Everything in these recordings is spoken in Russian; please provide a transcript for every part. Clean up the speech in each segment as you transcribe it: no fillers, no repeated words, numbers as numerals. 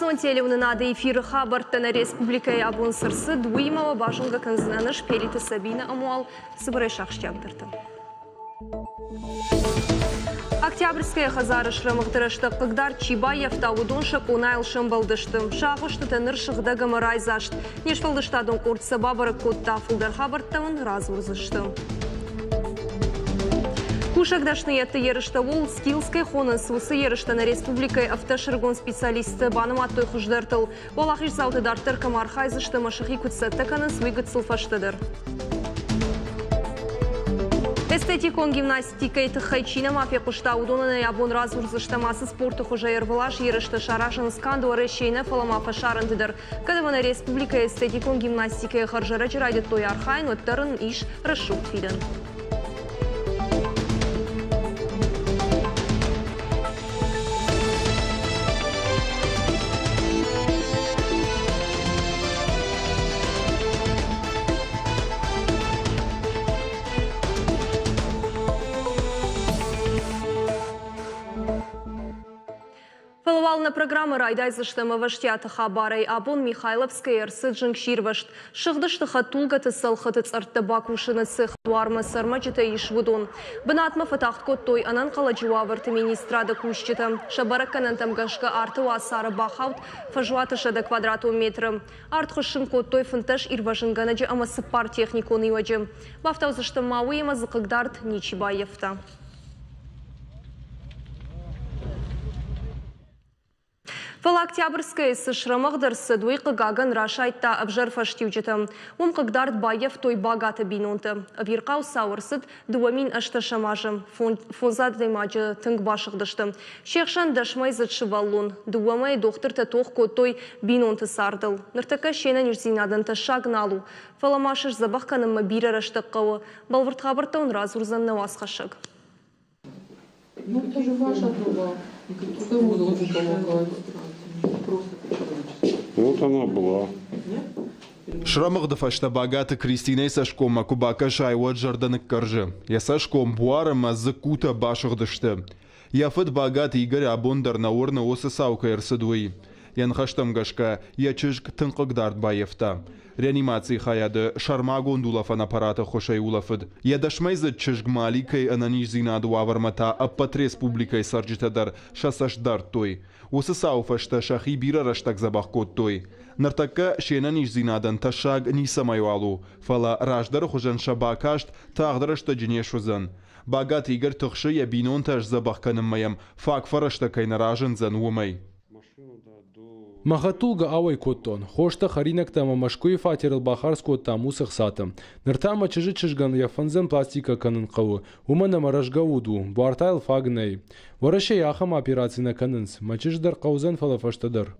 Горсон телевнынады эфиры хабартана республикая абон сырсы дуимава башынға кінзінаныш периті Сабина Амуал сыбырай шақшчабдырды. Октябрьская хазары шрамықтырышты қығдар Чибаев тауыдоншы қонайл шымбалдышты. Шағышты тәнір шығдығы мұрай зашт. Нешвалдыштадың қортсы бабыры кодта фылдар хабарттауын раз ұрзышты. Кушагдашны етті ерішті ол скилскай хоны сусы ерішті на республикай автошыргон специалисты баным аттой құждартыл. Ол ақиш заутыдартыр камархайзышты машықи күтсетті қаны суйгыт сылфаштыдыр. Эстетикон гимнастикай тыхайчина мафия кушта удонына ябон раз урзыштамасы спорты хожайыр вылаш ерішті шарашын скандуары шейні фаламафа шарындыдыр. Кадымына республика эстетикон гимнастикай харжара жырайды той архайн өттарын иш рашук фиден. Фалвална программа райдайзыштымы ваштяты хабарай абон Михайловская ерсы джинкширвашт. Шығдышты хатулга тысылхыты царты бакушыны цых дуармы сармачыта ишвудон. Бынатмы фатахткот той анан қаладжуавырты министрады кушчыты. Шабаракканан тамгашка арты уасары бахаут фажуатышады квадрату метры. Артхышын кот той фынташ ирважынганаджы амасы пар техникон иваджы. Бафтаузышты мауы емазы қығдард Ничибаевта. Фал Октябрьская сышрамагдырсы дуйқы гаган рашайтта обжарфаштивчетам. Он қығдард Баев той багаты бинонты. Вирқау сауырсыд дуамин ашташамажым. Фонзад даймаджы тыңг башығдышты. Шекшан дашмай затшываллон. Дуамай доқтырты тоқ той бинонты сардыл. Ныртака шена нюрзинадынты шагналу. Фаламашыш забаққанымы бир араштық қауы. Балвыртқабырта он разурзан навасқашыг. Ну, это же ваша труба. Куда можно помогать? Вот она была. Шрамыгды фашта багаты Кристина Сашкома кубака шайват жарданык каржы. Я Сашком буара мазы кута башыгдышты. Я фыт багат Игорь Абондар на орны осы саука ерсыдуи. Ян хаштам гашка я чыжк тынқыгдард Баевта. Реанимации хаяды шармагон дулафан аппарата хошай улафыд. Я дашмайзы чыжк маликай ананиш зинаду авармата аппат республикай сарджитадар шасашдар той. Осы сауфашта шахи бира раштак забах код той. Нартака шенаниш зинадан ташаг нисамайу алу. Фала раждар хужан шабакашт тағдырашта джинешузан. Багат Игорь тұқшы я бинон таш забах каныммаям фак фарашта кайнаражын зан умай. Махатулга ауай коттон. Хошта харинак тама машкуи фатерил бахарско таму сахсатам. Ныртама чыжы чыжган яфанзен пластика канын қауы. Умана маражгауду. Буартайл фагней. Варашей ахам операцина канынс. Мачыждар қаузан фалафаштадар.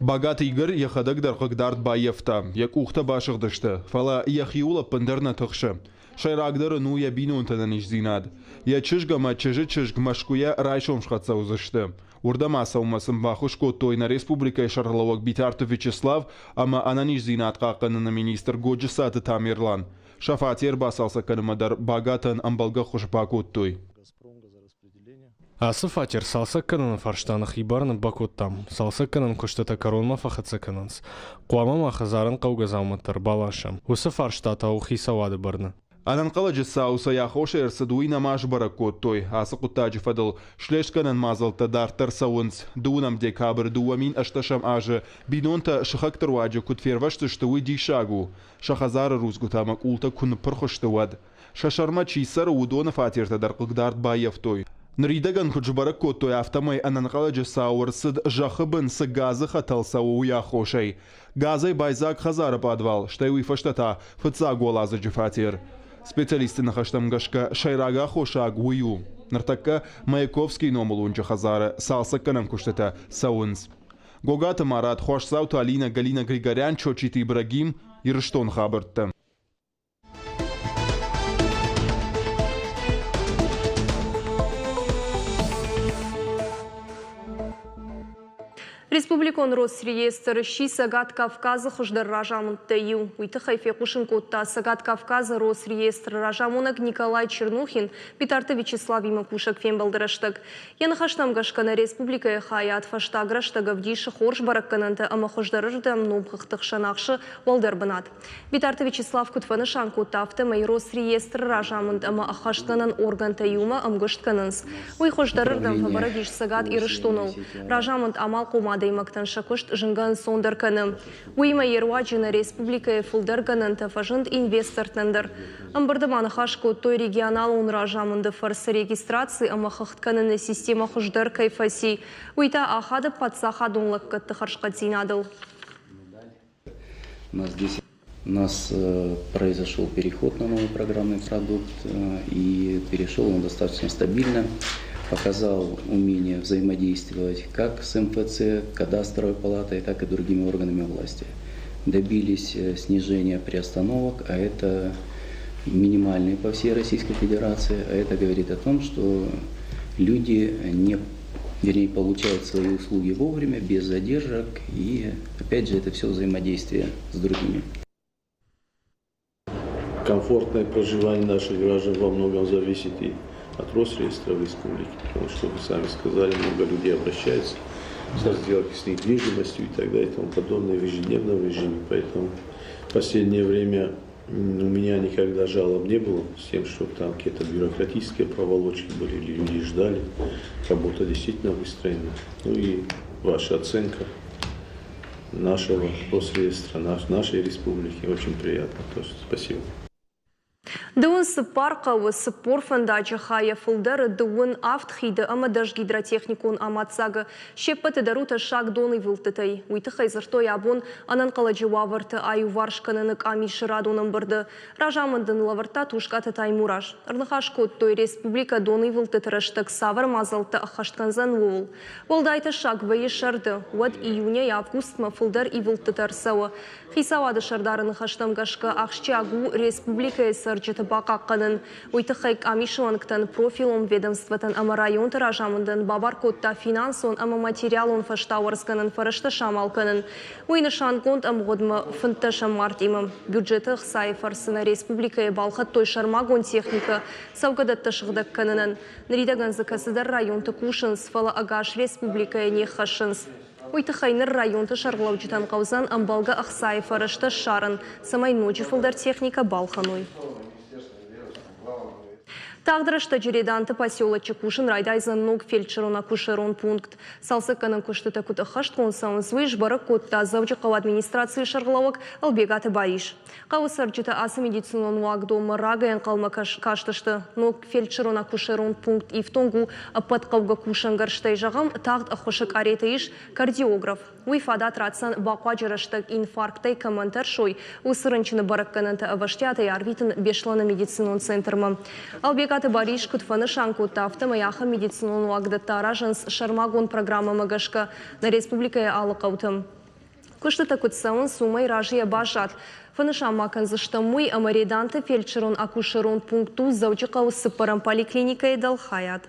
Багат Игорь яхадагдар қығдард Баевта. Як ухта башығдышты. Фала яхиула пындарна тұқшы. Шайрагдары ну я бинонтанан иш зинад. Я чыжгама чыжы чыжг машкуя райшом шхатса узышты. Урдама саумасын бахушко той на республика Шарловак Битарту Вячеслав, ама ананиш зинат қақынына министр Годжисаты Тамерлан. Шафатер басалса канымадар багатан амбалга хушбакот той. Асы фатер салса канын фарштанық ибарны бакоттам. Салса канын күштата коронма фахатса канынс. Қуама махазарын қаугазаматтар балашам. Осы фарштата ухи савады барны. Анан қаладжы сауса яхоша ерсыдуи намаш баракот той. Асы құттаджы фадыл шлешканын мазалта дартар сауынс. Дуунам декабр дуамин ашташам ажы. Бинонта шахактар ваджы кутфервашты штуи дишагу. Шахазары рузгутамак улта күн пырхыштывад. Шашарма чисары удона фатерта дар қығдард Баев той. Нридаган худжбарак кот той автомай анан қаладжы сауырсыд жахыбын сы газы хаталса у яхошай. Газай байзак хазары подвал. Штай уйфаштата фыца голазы джифатер. Специалисты на хаштамгашка шайрага хошаг ую. Нартака Маяковский номулунча хазары салса канам куштата саунс. Гогата Марат хошсауту Алина Галина Григорян Чочит Ибрагим Ирштон хабыртты. Республикон Росреестр щи Сагат Кавказа хуждар ражамын таю. Уйты хайфе кушын котта Сагат Кавказа Росреестр ражамунак Николай Чернухин питарты Вячеслав Имакушек фен балдырыштык. Яны хаштам гашкана республика хаят фашта граштага вдиші хорш бараккананты ама хуждарырдам нобхықтық шанақшы валдырбынат. Питарты Вячеслав кутфаны шан коттафты май Росреестр ражамын ама ахаштканан орган таюма амгыштканынс. Уй хуждарырдам фабарадиш Сагат ирыштону. Ражамын амал комады Даймактан шакушт жинган сондерканы. Уйма ерваджина республика фулдерганан тафажынд инвестортнандыр. Амбардаманы хашко той регионал он ражамынды фарсы регистрации амахахткананы система хуждар кайфаси. Уйта ахады подсахадунлык катты харшкатзинадыл. У нас произошел переход на новый программный продукт и перешел он достаточно стабильно. Показал умение взаимодействовать как с МФЦ, кадастровой палатой, так и другими органами власти. Добились снижения приостановок, а это минимальные по всей Российской Федерации. А это говорит о том, что люди получают свои услуги вовремя, без задержек. И опять же это все взаимодействие с другими. Комфортное проживание наших граждан во многом зависит и от Росреестра в республике, потому что, вы сами сказали, много людей обращаются за сделки с недвижимостью и так далее и тому подобное в ежедневном режиме. Поэтому в последнее время у меня никогда жалоб не было с тем, что там какие-то бюрократические проволочки были, или люди ждали. Работа действительно выстроена. Ну и ваша оценка нашего Росреестра, нашей республики очень приятно. Тоже спасибо. Дуын сыпарқа высы порфандачы хая фылдары дуын автхиды амадаш гидротехникун аматсагы шеппаты дарута шаг доны вылтытай. Уйты хайзыртой абон анан қаладжы вавырты аю варшканынык амишы радуным бұрды. Ражамындын лавырта тушкаты таймураж. Арнахаш коттой республика доны вылтытырыштык савар мазалты ахаштkanзан вол. Волдайты шаг вайы шарды. Уад июня и август ма фылдар и вылтытарсауы. Хисавады шардарын хаштамгашка ахшчагу республика сарджыты бақаққанын. Уйты хайк амишуанктан профилон ведомствотан ама район таражамындан бабар котта финансон ама материалон фаштауарсканын фарышты шамалканын. Уйны шангонд амғодма фынты шаммартимым. Бюджеты қсай фарсына республика балхат той шармагон техника саугадатты шығдакканынын. Нридаган закасыдар район тыкушын сфала агаш республика не хашынс. Уйты хайныр районты шарғылаучытан қаузан амбалға ақсай фарышты шарын. Самай ночи фылдар техника балханой. Тагдырышты жереданты поселочы кушын райдайзан ног фельдшерона кушерон пункт. Салсыкканын куштыта куты хаштқон сауын свыш барық котта завжы қау администрации шарғылауық албегаты бариш. Қауысарджыта асы медицинон уагдомы рагаян қалма каштышты. Ног фельдшерона кушерон пункт ифтонгу апатқауға кушангарштай жағам тағд ақышық ареті иш кардиограф. Уйфада тратсан бақуа жарыштық инфарктай комментар шой усырынчыны барыққанынты аваштяты ярвитын бешланы медицинон центрмы. Албегаты бариш кутфаны шанкутта автомаяха медицинон уагдаттара жынс шармагон программа магашка на республикая алықаутым. Куштыта кутсауын сумай ражия башат. Фаныша маканзыштамуй амариданты фельдшерон акушерон пункту заучықау сыпарам поликлиникай далхаят.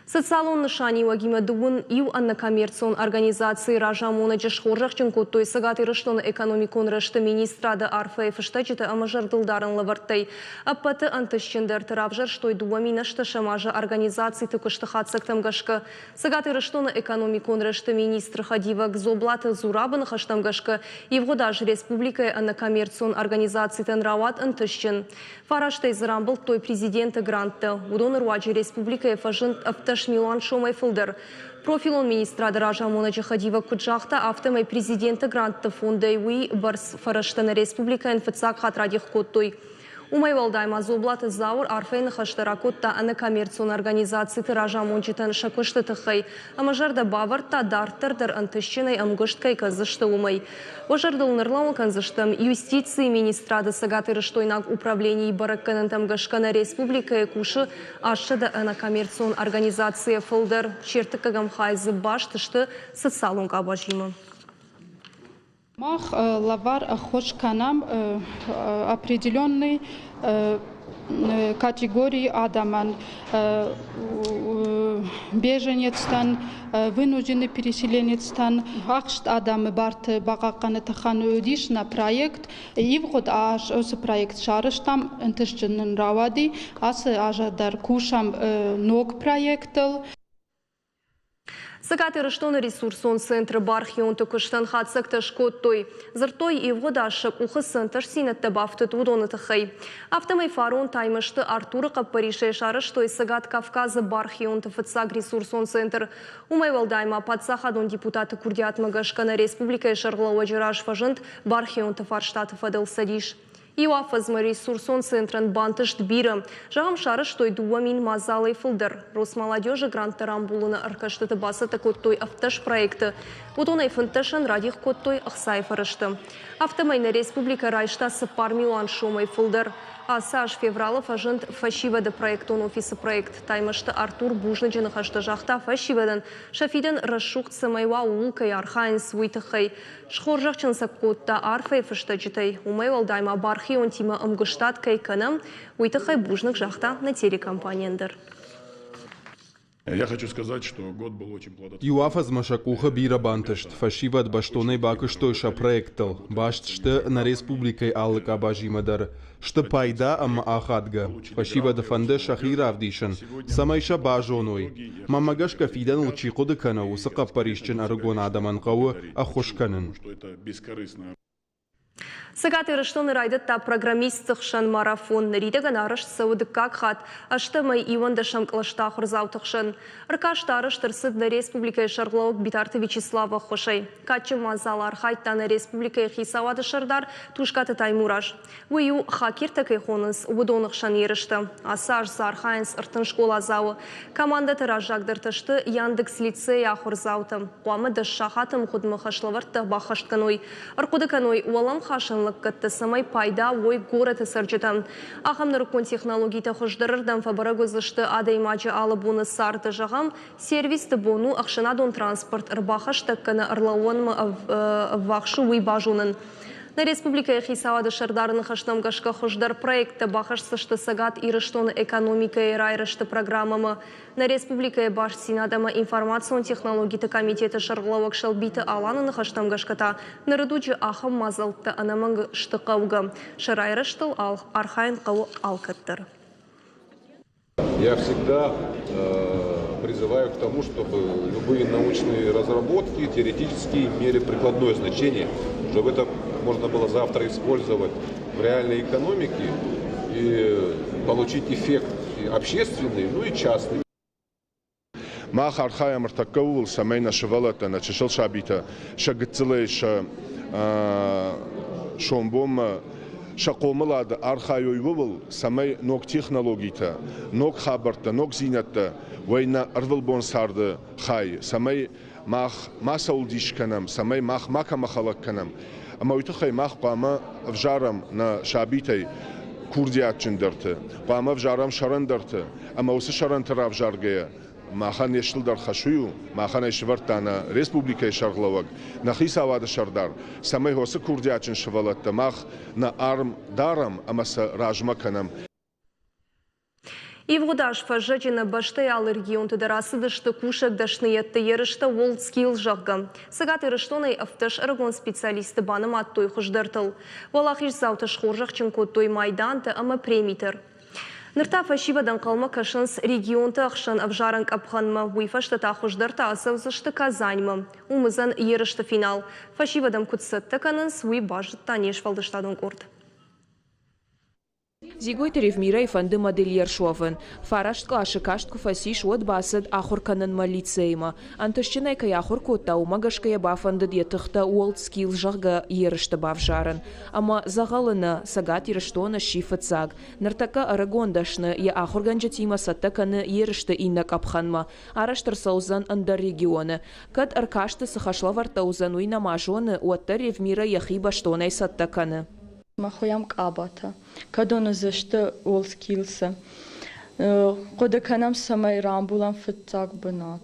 Социалон нышани вагима дуын ив анна коммерцион организации ражамуна жашхоржақ чынкот той сагаты рыштон экономикон рышты министрады арфаев штачыты амажардылдарын лавартай. Аппаты антышчендер тарабжар штой дуамина шташамажа организации тыкышты хатсактам гашка. Сагаты рыштон экономикон рышты министр Хадива Гзоблаты Зурабын хаштам гашка. Евгодаж республика анна коммерцион организации тенрават антышчен. Фараштай зарамбыл той президенты грантты. Удон руаджи республика фажын Милан Шомай Фылдер. Профилон министрады Ражамона Джахадива Куджахта автомай президенты грантты фонда уи барс фараштана республика инфицак хатрадих коттой. Умай валдайма зоблаты заур арфейны хаштаракотта аны коммерцион организации Ражамончитан шакышты тыхай. Амажарда бавар та дартырдыр антышчиной амгышткай казышты умай. Ожарды унырлауын канзыштым юстиции министрады сагаты рыштойнак управлений баракканантам гашкана республика кушы ашыда аны коммерцион организация фылдыр. Чертыкагам хайзы баш тышты социалон кабажимы. Мах лавар хошканам определенной категории адаман беженецтен, вынужденный переселенецтен, ақшт адамы барты бағақаны таханы өдиш на проект, и вот аж осы проект шарыштам, ынтышчынын равади, асы ажадар кушам ног проектыл. Сагаты рыштон ресурсон центр бархион токыштан хатсак ташкот той. Зыртой и вгодашек ухысын ташсинет табафты тудоны тахай. Автомай фарон таймышты Артура Каппаришей шарыш той Сагат Кавказа бархион тафыцак ресурсон центр. Умай валдайма подсахадон депутаты курдиат магашкана республика и шарглауа жираж фажент бархион тафарштаты фадыл садиш. Иуафазмы ресурсон центрын бантышт биры. Жағам шарыш той дуамин мазалай фылдыр. Росмолодежи гранттарам булыны аркаштыты басы такоттой авташ проекты. Утонай фынташын радих коттой ахсай фарышты. Автомайны республика райштасы пар милан шомай фылдыр. Асаж февралов ажент фашивады проектон офисы проект. Таймышты Артур Бужныджыны хашты жақта фашивадын шафиден расшуқ цымайва улкай архайн свуйтықай. Шхор жақчынса котта арфай фышты жытай. Умай валдайма бархион тима ымгыштат кайканым уйтықай Бужнык жақта на телекомпаниендер. Я хочу сказать, что год был очень плодотворный. Иуафаз машакуха бира бантышт. Фашиват баштонай бакыштойша проектыл. Баштшты на республикой аллык абажимадар. Шты пайда ама ахадга. Фашиват фанды шахира авдишын. Самайша бажоной. Мамагашка фидан улчиқуды кана усықа паришчын арыгон адаман қауы ахушканын. Что это бескорыстно. Сагаты рыштон райдытта программистық шын марафон. Ридаган арыш сауды как хат. Аштымай ивандашам клашта хурзаутықшын. Ркаштарыш тырсыд на республикай шарглаук битарты Вячеслава Хошай. Качы мазал архайтта на республикай хисавады шардар тушкаты таймураж. Уйу хакир такай хоныз удонық шан ерішті. Асаж зархайнс ыртын школа зауы. Команда тыражагдыртышты Яндекс лицей ахурзауты. Қуамы дыш шахатым худмы хашлаварты бахаштканой. Аркудыканой уалам хашын кытты самай пайда ой город сыржытам. Ахамныркон технологийта хождырырдан фабарагозышты адаймачы алыбуны сарды жағам, сервисті бону ақшынадон транспорт ырбахаштыққаны ырлауынмы вақшы уйбажунын. На республика хисавады шардарын хаштамгашка хождар проекты бахашсышты сагат ирыштон экономика и райрышты программамы. На республика баш синадама информацион технологийты комитеты шарглауак шалбиты аланын хаштамгашката нарыдуджи ахам мазалтты анаманг штықауга. Шарайрыштыл архайн қау алкаттыр. Я всегда призываю к тому, чтобы любые научные разработки теоретически имели прикладное значение, чтобы это можно было завтра использовать в реальной экономике и получить эффект общественный, ну и частный. Мах архая мартакаул самейна шевалата на чешел шабита шагцелеш шомбом шақомылады архайой был самей ног технологита ног хабарта ног зинатта война арвалбон сарды хай самей мах масаулдишканам самей мах макамахалакканам ама уйтахай мах қама вжарам на шабитай курдиат чындырты қама вжарам шарандырты ама осы шарантыра вжаргая махан ештілдар хашую, махан ешвартана республика шарглаваг, на хисавады шардар, самай хосы курдиачин швалатта, мах на арм дарам, амаса ражмаканам. Ивгудаш фажжачина баштай аллергион тыдарасы дышты кушак дашныетты ерышты World Skill жағға. Сагаты рыштонай автыш аргон специалисты баным аттой хұждыртыл. Валахиш заутыш хоржақчын коттой майданты ама премитер. Нырта фашивадан қалма кашынс регионты ақшын авжаранг апханма уйфашты тахуждарта асаузышты Казаньма. Умызан ерышты финал. Фашивадан кутсытты канынс уй бажытта нешвалдыштадың корд. Зигойты ревмира и фанды модельер шовын. Фарашт клаши каштку фасиш от басад ахурканын малицейма. Антышчинай кай ахуркотта умагашкая бафанды детыхта World Skill жағға ерышты бавжарын. Ама загалына сагат ерыштона шифы цаг. Ныртака арагондашны я ахурганжа тима саттаканы ерышты иннак апханма. Араштыр саузан андар регионы. Кад аркашты сахашлаварта узануй намажоны уатта ревмира яхи баштонай саттаканы. Махоям кабата, кадону зашты World Skills. Кодаканам самай рамбулам фитцак бынат.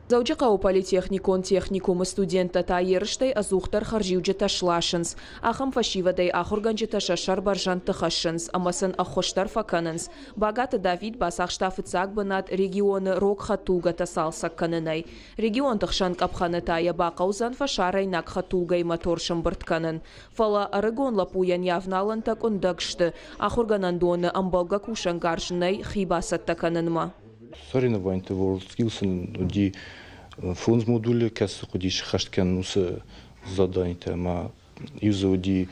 Заучықау политехникон техникумы студента та еріштай азуқтар харжиуджета шлашынс. Ахам фашивадай ахурганджета шашар баржан тахашынс, амасын ахоштар факанынс. Багаты Давид басақштафы цагбанат регионы рокхатулга тасалсак канынай. Регион тахшан капханы тая бақаузан фашарай накхатулгай моторшым быртканын. Фала арыгон лапуян явналан так ондагшты. Ахурганандоны амбалга кушан гаржынай хибасат таканынма. Соревнования WorldSkills уди фунз модули кас уди шахткен усы задания ма юза уди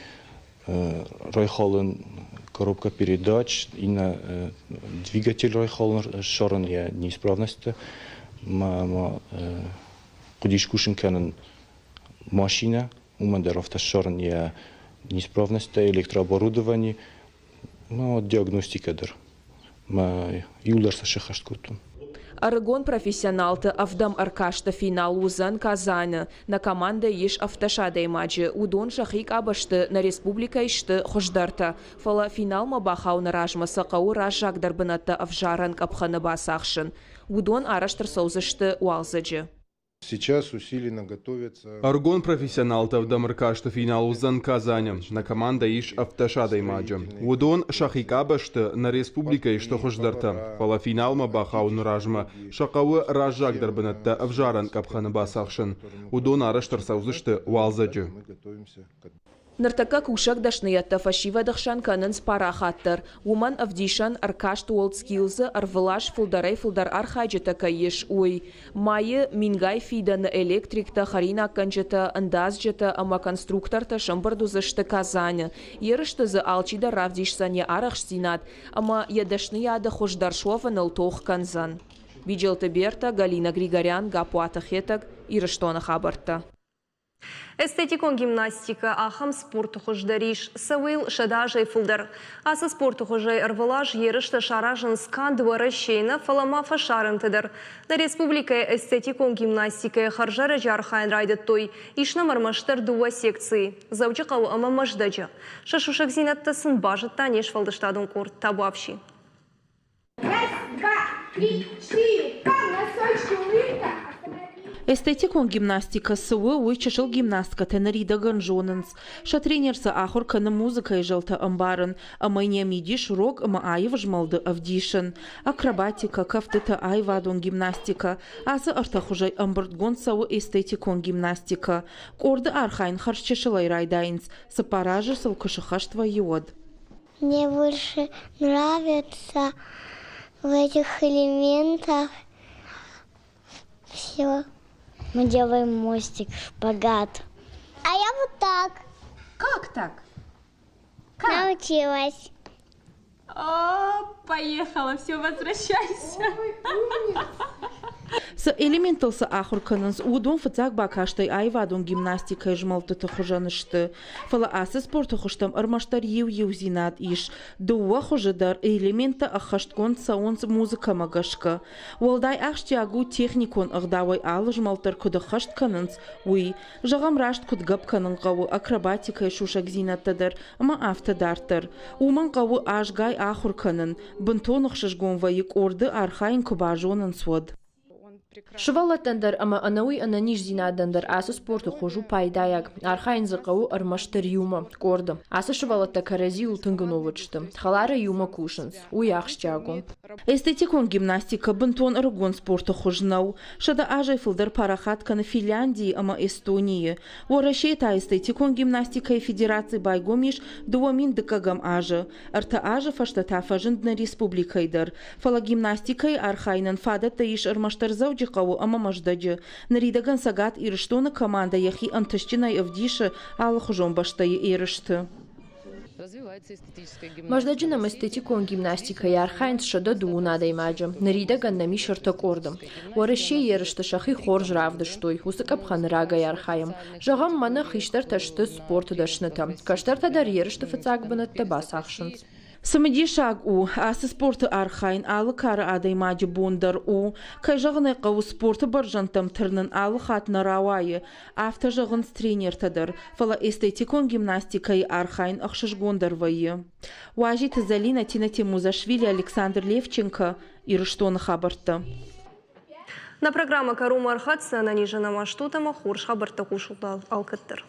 райхален коробка передач и на двигатель райхален шаран я неисправности ма кудиш кушен канен машина умандер автошаран я неисправности электрооборудование но диагностика дер ма юларса шахашткутун. Арыгон профессионалты Авдам Аркашта финал узан Казаны. На команда еш автошадай маджи. Удон шахик абашты на республика ишты хождарта. Фала финал ма бахау на ражма сақау ражак дарбанатта авжаран капханы басахшын. Удон араштыр соузышты уалзаджи. Сейчас усиленно готовятся. Аргон профессионалты Авдам Аркашта финал узан Казани. На команда иш автошадай маджи. Удон шахик абашты на республика ишты хождарта. Фала финал ма бахау на ражма шақау ражак дарбанатта авжаран капханы басахшын. Удон араштыр соузышты уалзаджи. Нартака кушак дашныятта фашива дахшан канын спарахаттыр. Уман авдишан Аркашт WorldSkills арвылаш фулдарай фулдар архайджета каеш уй. Майы мингай фиданы электрикта харина канджета андазджета ама конструкторта шамбардузышты Казани. Ерыштызы алчида равдишсане арахштинат, ама ядашныяда хождаршован алтох канзан. Виджелта Берта, Галина Григорян, Гапуата Хетак, Ирыштона Хабарта. Эстетикон гимнастика ахам спорту хождариш, савил шадажай фулдар. Асы спорту хожай арвалаж ерышта шаражын скандва расшейна фалама фашарын тыдыр. На республика эстетикон гимнастика харжара жархайн райдет той, ишна мармаштар дуа секции. Заучықау ама маждаджа. Шашушак зинаттасын бажыт танеш фалдыштадын корт табуапши. Раз, два, три, четыре, пам, носочки, улыбка. Эстетикон гимнастика сывы уйчашыл гимнастка тенерида ганжонынс. Ша тренерсы ахур каны музыка и жалта амбарын, а майне мидиш рок ама айв жмалды авдишын. Акробатика, кафтыта айвадон гимнастика, асы артахужай амбырдгон савы эстетикон гимнастика. Корды архайн харчашылай райдайнс, сапаражы сылкышыхаштва йод. Мне больше нравится в этих элементах все. Мы делаем мостик, шпагат. А я вот так. Как так? Как? Научилась. О, поехала, все, возвращайся. С элементалса ахур канынс удон фацак бакаштай айвадон гимнастика жмалты тахужанышты. Фала асы спорта хуштам армаштар ев зинат иш. Дуа хужадар элемента ахашткон саунс музыка магашка. Уалдай ахштягу техникон агдавай алы жмалтар куда хашт канынс. Уй, жагам рашт куд гап канын гавы акробатика шушак зинаттадар, ама автодартар. Уман гавы ажгай ахур канын. Бынтонық шашгон вайык орды архайн кубажонын свод. Шывалаттандар ама анауи ананиш зинадандар асы спорту хожу пайдаяк. Архайн зақау армаштар юма, корды. Асы шывалатта карази ултынгыновычты. Халара юма кушынс. Уяхшчагу. Эстетикон гимнастика бынтон аргон спорту хожнау. Шада ажай фылдар парахатка на Финляндии ама Эстонии. Ворашей та эстетикон гимнастика и федерации байгомиш дуамин дыкагам ажы. Арта ажы фаштата фажындна республикайдар. Фала гимнастикай архайнан фадатта иш армаштар зауджи қау ама маждаджы. Наридаган сагат ирыштона команда яхи анташчинай авдиши алых жон баштайы ирышты. Маждаджинам эстетикон гимнастика ярхайнс шада дуунада имаджа. Наридаган нами шартак ордым. Варыше ерышты шахи хорж равдыштой. Усыкап ханрага ярхаем. Жагам мана хиштар ташты спорт дашныта. Каштар тадар ерышты фацагбанат табасахшынс. Самеди шаг у, асы спорты архайн алы кары адай маджи бондар у, кай жағынай қау спорты баржантам тырнын алы хатны рауайы, авто жағын тренер тадар, фала эстетикон гимнастикай архайн ақшыш гондар вайы. Важи Тазалина Тина Тимузашвили Александр Левченко, Ирыштоны хабарты. На программа Карума Архатса на Нижина Маштутама Хурш Хабартакушулда Алкаттер.